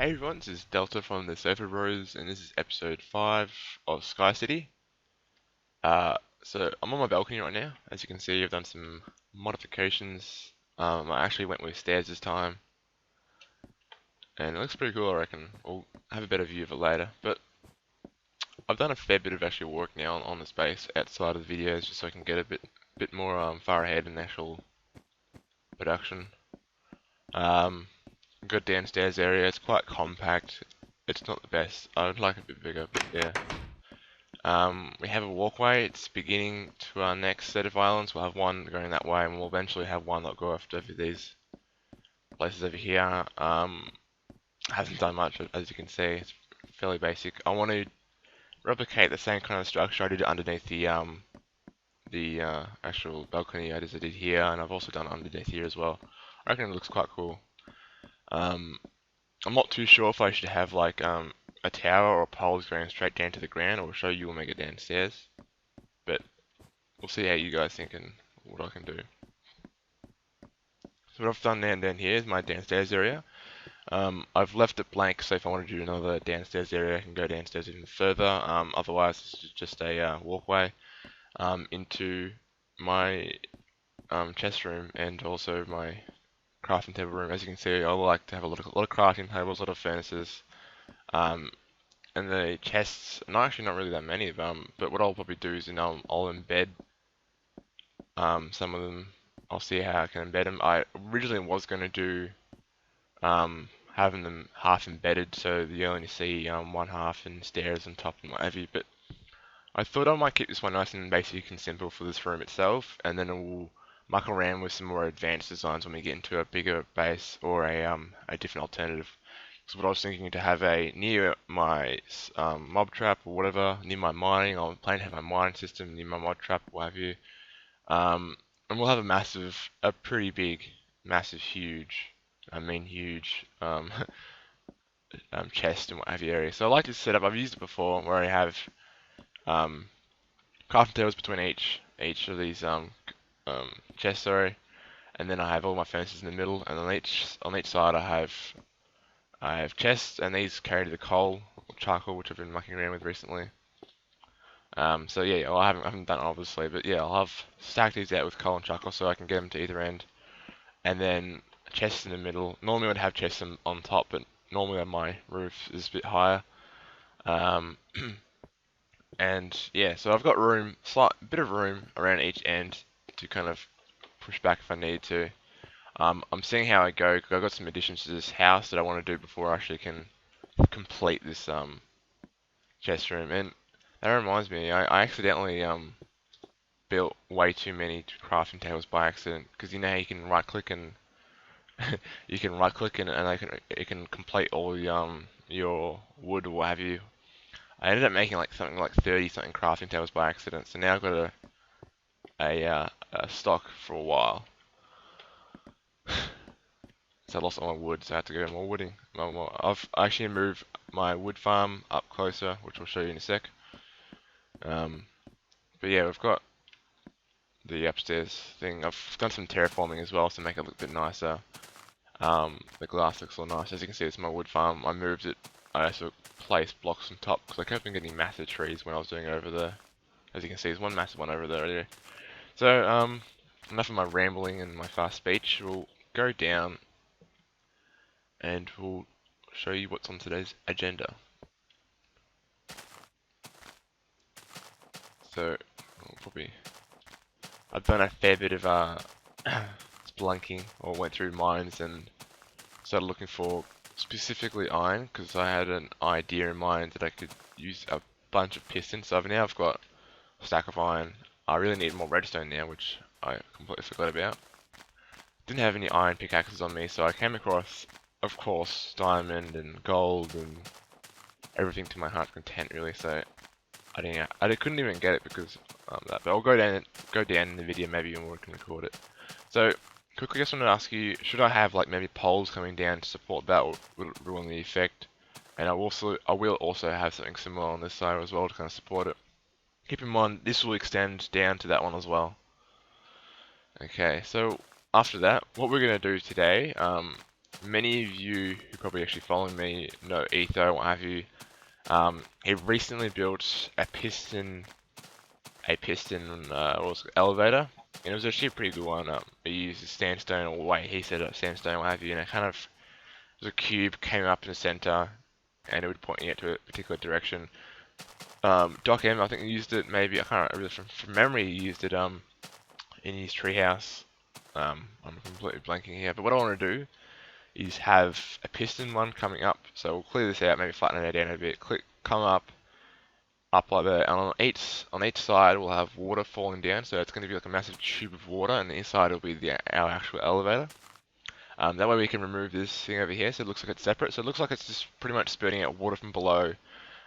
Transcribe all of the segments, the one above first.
Hey everyone, this is Delta from the Surfer Bros, and this is episode 5 of Sky City. So I'm on my balcony right now. As you can see, I've done some modifications. I actually went with stairs this time, and it looks pretty cool, I reckon. We'll have a better view of it later. But I've done a fair bit of actual work now on the space outside of the videos, just so I can get a bit more far ahead in actual production. Good downstairs area. It's quite compact. It's not the best. I would like it a bit bigger, but yeah. We have a walkway. It's beginning to our next set of islands. We'll have one going that way, and we'll eventually have one that'll go after these places over here. Hasn't done much, as you can see. It's fairly basic. I want to replicate the same kind of structure I did underneath the actual balcony as I did here, and I've also done it underneath here as well. I reckon it looks quite cool. I'm not too sure if I should have like a tower or poles going straight down to the ground, or show you when we get downstairs. But we'll see how you guys think and what I can do. So what I've done down here is my downstairs area. I've left it blank, so if I want to do another downstairs area, I can go downstairs even further. Otherwise, this is just a walkway into my chest room and also my crafting table room. As you can see, I like to have a lot of crafting tables, a lot of furnaces. And the chests, not really that many of them, but what I'll probably do is I'll embed some of them. I'll see how I can embed them. I originally was going to do having them half embedded, so you only see one half and stairs on top and what have you, but I thought I might keep this one nice and basic and simple for this room itself, and then we'll muck around with some more advanced designs when we get into a bigger base or a different alternative. So what I was thinking to have near my mob trap or whatever, near my mining. I'm planning to have my mining system near my mob trap, what have you. And we'll have a pretty big, huge, huge chest and what have you area. So I like this setup. I've used it before, where I have crafting tables between each of these chests, sorry, and then I have all my furnaces in the middle, and on each side I have chests, and these carry the coal or charcoal, which I've been mucking around with recently. So yeah, well, I haven't done it obviously, but yeah, I'll have stacked these out with coal and charcoal so I can get them to either end, and then chests in the middle. Normally I'd have chests on top, but normally on my roof is a bit higher. And yeah, so I've got bit of room around each end to kind of push back if I need to. I'm seeing how I go, because I've got some additions to this house that I want to do before I actually can complete this chest room. And that reminds me, I accidentally built way too many crafting tables by accident, because you know how you can right click and you can right click and it can complete all your wood or what have you. I ended up making like something like 30 something crafting tables by accident, so now I've got a stock for a while. So I lost all my wood, so I had to go more wooding. I've actually moved my wood farm up closer, which I'll show you in a sec. But yeah, we've got the upstairs thing. I've done some terraforming as well to make it look a bit nicer. The glass looks all nice. As you can see, it's my wood farm. I moved it. I also placed blocks on top because I kept on getting massive trees when I was doing over there. As you can see, there's one massive one over there. So, enough of my rambling and my fast speech. We'll go down and we'll show you what's on today's agenda. So, I've done a fair bit of spelunking, or went through mines and started looking for specifically iron, because I had an idea in mind that I could use a bunch of pistons. So I've got a stack of iron. I really need more redstone now, which I completely forgot about. Didn't have any iron pickaxes on me, so I came across, of course, diamond and gold and everything to my heart's content, really. So I couldn't even get it because that. But I'll go down in the video maybe when we can record it. So quickly, I just want to ask you: should I have like maybe poles coming down to support that, or will it ruin the effect? And I will also have something similar on this side as well to kind of support it. Keep in mind, this will extend down to that one as well. Okay, so after that, what we're going to do today, many of you who probably actually follow me know Etho, what have you. He recently built what was it, elevator, and it was actually a pretty good one. He used sandstone, or wait, he said sandstone, what have you, and it kind of was a cube, came up in the center, and it would point you to a particular direction. Doc M, I think he used it maybe, I can't remember from memory, he used it in his treehouse. I'm completely blanking here, but what I want to do is have a piston one coming up. So we'll clear this out, maybe flatten it down a bit. Come up like that, and on each side we'll have water falling down. So it's going to be like a massive tube of water, and the inside will be our actual elevator. That way we can remove this thing over here, so it looks like it's separate. So it looks like it's just pretty much spurting out water from below,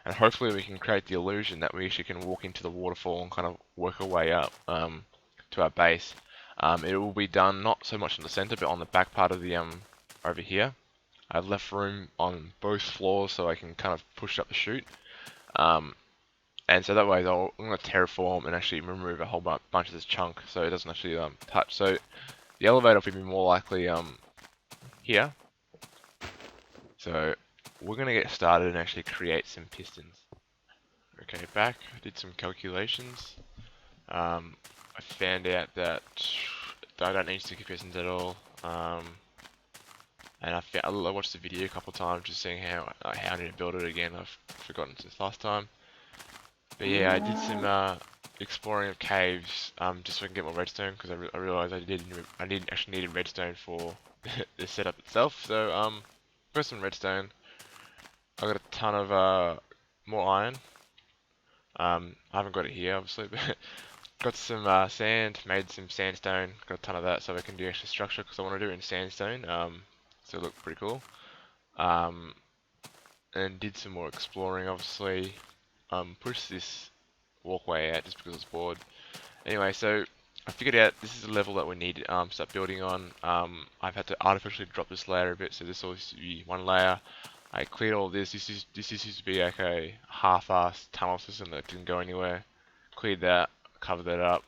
and hopefully we can create the illusion that we actually can walk into the waterfall and kind of work our way up to our base. It will be done not so much in the center, but on the back part of the over here. I've left room on both floors so I can kind of push up the chute. And so that way I'm going to terraform and actually remove a whole bunch of this chunk so it doesn't actually touch. So the elevator will be more likely here. So we're going to get started and actually create some pistons. Okay, back, I did some calculations. I found out that I don't need sticky pistons at all. And I watched the video a couple of times just seeing how I need to build it again. I've forgotten since last time. But yeah, I did some exploring of caves just so I can get more redstone because I realized I didn't actually need redstone for the setup itself. So got some redstone. I got a ton of more iron. I haven't got it here obviously, but got some sand, made some sandstone, got a ton of that so I can do extra structure because I want to do it in sandstone. So it looked pretty cool. And did some more exploring obviously. Pushed this walkway out just because I was bored. Anyway, so I figured out this is the level that we need to start building on. I've had to artificially drop this layer a bit, so this all used to be one layer. I cleared all this. This used to be like a half-assed tunnel system that didn't go anywhere. Cleared that, covered that up.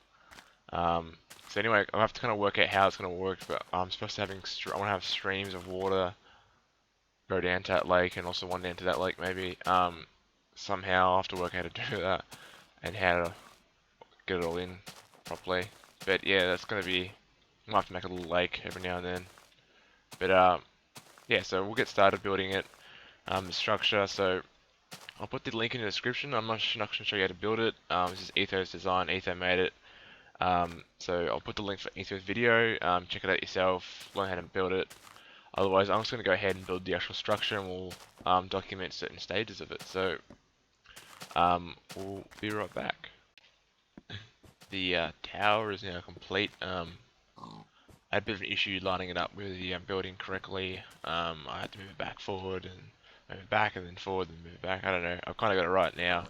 So anyway, I have to kind of work out how it's going to work, but I'm supposed to I want to have streams of water go down to that lake and also one down to that lake maybe. Somehow I'll have to work out how to do that and how to get it all in properly. But yeah, that's going to be, I might have to make a little lake every now and then. But yeah, so we'll get started building it. The structure, so I'll put the link in the description. I'm not going to show you how to build it. This is Ethos design, Etho made it. So I'll put the link for Ethos video, check it out yourself, learn how to build it. Otherwise, I'm just going to go ahead and build the actual structure and we'll document certain stages of it. So we'll be right back. The tower is now complete. I had a bit of an issue lining it up with the building correctly. I had to move it back forward and move it back and then forward and move it back. I don't know. I've kind of got it right now.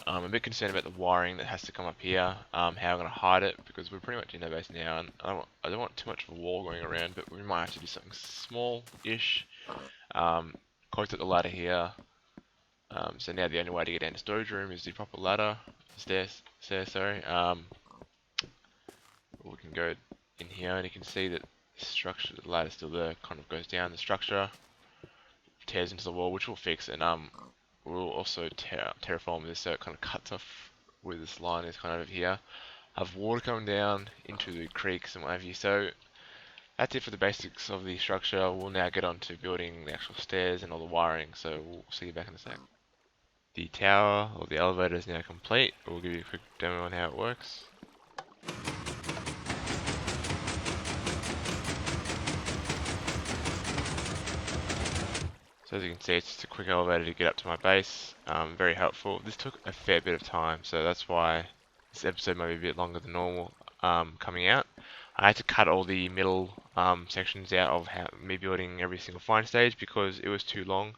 I'm a bit concerned about the wiring that has to come up here. How I'm going to hide it because we're pretty much in our base now, and I don't want too much of a wall going around, but we might have to do something small-ish. Close at the ladder here. So now the only way to get down to storage room is the proper ladder, stairs. Sorry. We can go in here, and you can see that the structure, the ladder still there, kind of goes down the structure, tears into the wall, which we'll fix, and we'll also terraform this so it kind of cuts off where this line is kind of over here. Have water coming down into the creeks and what have you. So that's it for the basics of the structure. We'll now get on to building the actual stairs and all the wiring. So we'll see you back in a sec. The tower or the elevator is now complete. We'll give you a quick demo on how it works. So as you can see, it's just a quick elevator to get up to my base. Very helpful. This took a fair bit of time, so that's why this episode might be a bit longer than normal coming out. I had to cut all the middle sections out of me building every single find stage because it was too long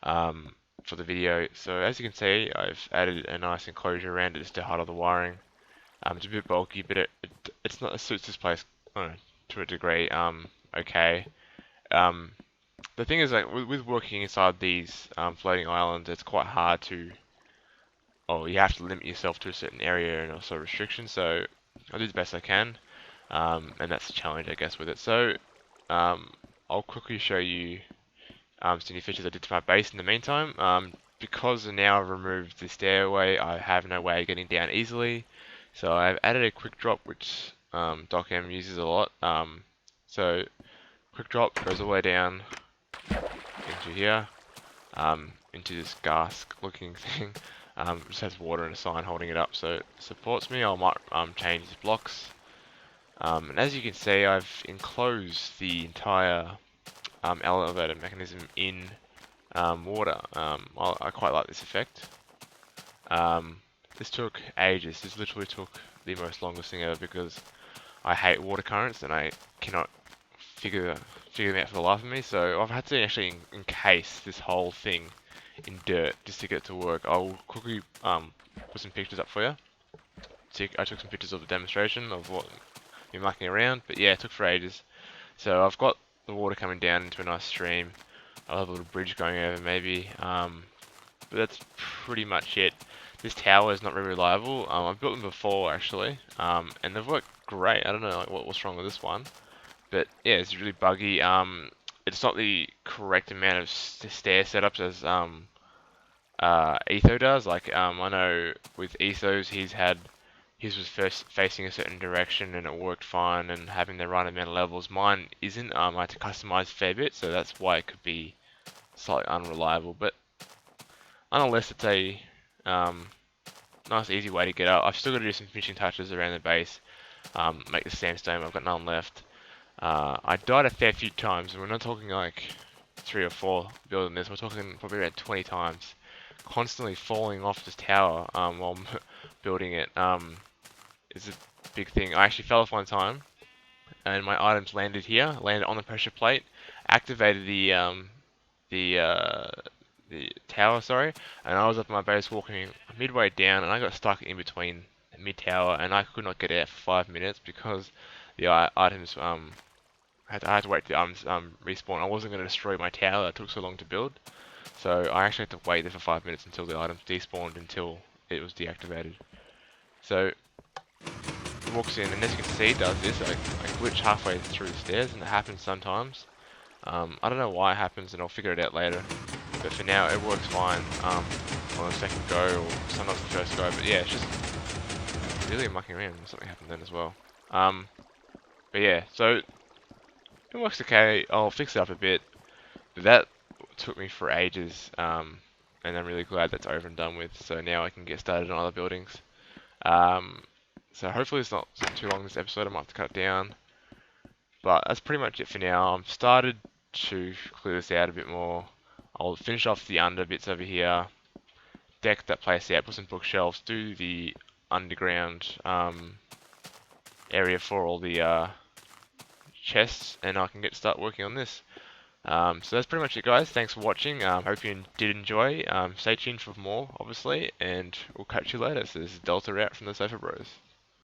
for the video. So as you can see, I've added a nice enclosure around it just to hide all the wiring. It's a bit bulky, but it suits this place, I don't know, to a degree. Okay. The thing is, like with working inside these floating islands, it's quite hard to, you have to limit yourself to a certain area and also restrictions. So I do the best I can, and that's the challenge, I guess, with it. So I'll I'll quickly show you some new features I did to my base in the meantime. Because now I've removed the stairway, I have no way of getting down easily. So I've added a quick drop, which DocM uses a lot. So quick drop goes all the way down into here, into this gas looking thing. Just has water and a sign holding it up, so it supports me. I might change these blocks. And as you can see, I've enclosed the entire elevator mechanism in water. I quite like this effect. This took ages. This literally took the most longest thing ever because I hate water currents and I cannot figure them out for the life of me. So I've had to actually encase this whole thing in dirt just to get it to work. I'll quickly put some pictures up for you. So I took some pictures of the demonstration of what me mucking around, but yeah, it took for ages. So I've got the water coming down into a nice stream. I'll have a little bridge going over maybe, but that's pretty much it. This tower is not very reliable. I've built them before actually, and they've worked great. I don't know like, what's wrong with this one, but yeah, it's really buggy. It's not the correct amount of stair setups as Etho does. Like I know with Ethos, his was first facing a certain direction and it worked fine and having the right amount of levels. Mine isn't. I had to customize a fair bit, so that's why it could be slightly unreliable. But nonetheless, it's a nice, easy way to get up. I've still got to do some finishing touches around the base, make the sandstone. I've got none left. I died a fair few times, and we're not talking like 3 or 4 building this. We're talking probably around 20 times, constantly falling off this tower while building it. Is a big thing. I actually fell off one time, and my items landed here, landed on the pressure plate, activated the uh, the tower, sorry, and I was up in my base walking midway down, and I got stuck in between mid tower, and I could not get out for 5 minutes because the items I had to wait for the items respawn. I wasn't going to destroy my tower. It took so long to build, so I actually had to wait there for 5 minutes until the items despawned until it was deactivated. So walks in, and as you can see, it does this. I glitch halfway through the stairs, and it happens sometimes. I don't know why it happens, and I'll figure it out later. But for now, it works fine on the second go, or sometimes the first go. But yeah, it's just really mucking around. Something happened then as well. But yeah, so it works okay. I'll fix it up a bit. But that took me for ages, and I'm really glad that's over and done with. So now I can get started on other buildings. So hopefully it's not too long this episode. I might have to cut it down. But that's pretty much it for now. I'm started to clear this out a bit more. I'll finish off the under bits over here. Deck that place out, put some bookshelves, do the underground area for all the chests, and I can start working on this. So that's pretty much it, guys. Thanks for watching. Hope you did enjoy. Stay tuned for more, obviously, and we'll catch you later. So this is Delta out from the Sofa Bros.